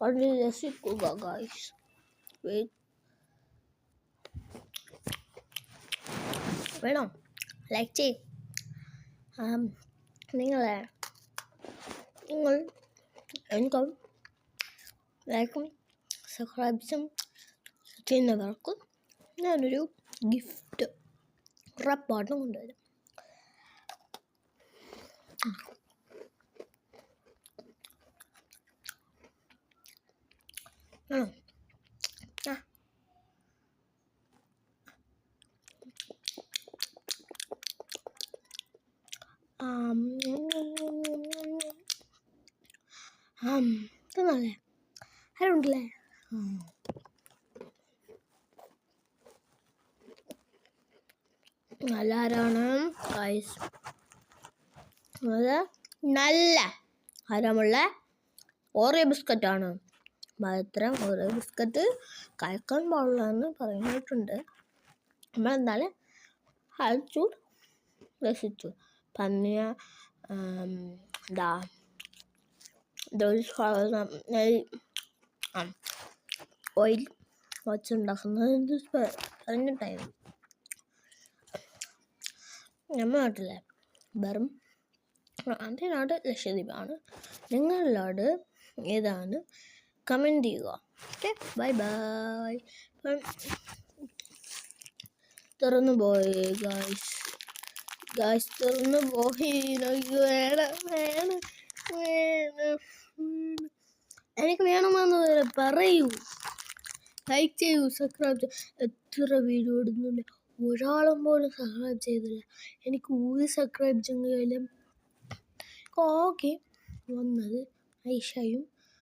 കണ്ണിൽ രസിക്കുക ഗായ്സ്. വേണോ? ലൈക്ക് ചെയ്. നിങ്ങൾ എനിക്കും ലൈക്കും സബ്സ്ക്രൈബ്സും ചെയ്യുന്നവർക്ക് ഞാനൊരു ഗിഫ്റ്റ് ഉറപ്പായിട്ടും കൊണ്ടുവരും. തിന്നല്ലേ? ആരുണ്ടല്ലേ? നല്ല ആരാണ് ഗൈസ്? അത് നല്ല ഹരമുള്ള ഓറിയോ ബിസ്ക്കറ്റാണ്. മാത്രം ഓറിയോ ബിസ്ക്കറ്റ് കഴിക്കാൻ പാടില്ലെന്ന് പറഞ്ഞിട്ടുണ്ട്. നമ്മളെന്തായാലും കഴിച്ചു രസിച്ചു. പന്നിയ ഓയിൽ വച്ചുണ്ടാക്കുന്നത് പറഞ്ഞിട്ടായിരുന്നു. നമ്മുടെ നാട്ടിലെ വെറും എൻ്റെ നാട് ലക്ഷദ്വീപാണ്. നിങ്ങളുടെ നാട് ഏതാണ്? കമൻറ്റ് ചെയ്യുക. Okay, bye bye. തുറന്നു പോയി ഗായ്സ് തുറന്നു പോയി. എനിക്ക് വേണമെന്ന് പറയൂ. ലൈക്ക് ചെയ്യൂ, സബ്സ്ക്രൈബ് ചെയ്യൂ. എത്ര വീഡിയോ ഇടുന്നുണ്ട്, ഒരാളും പോലും സബ്സ്ക്രൈബ് ചെയ്തില്ല. എനിക്ക് ഒരു സബ്സ്ക്രൈബ് ചെയ്താലും ഓക്കെ. വന്നത് ഐഷയും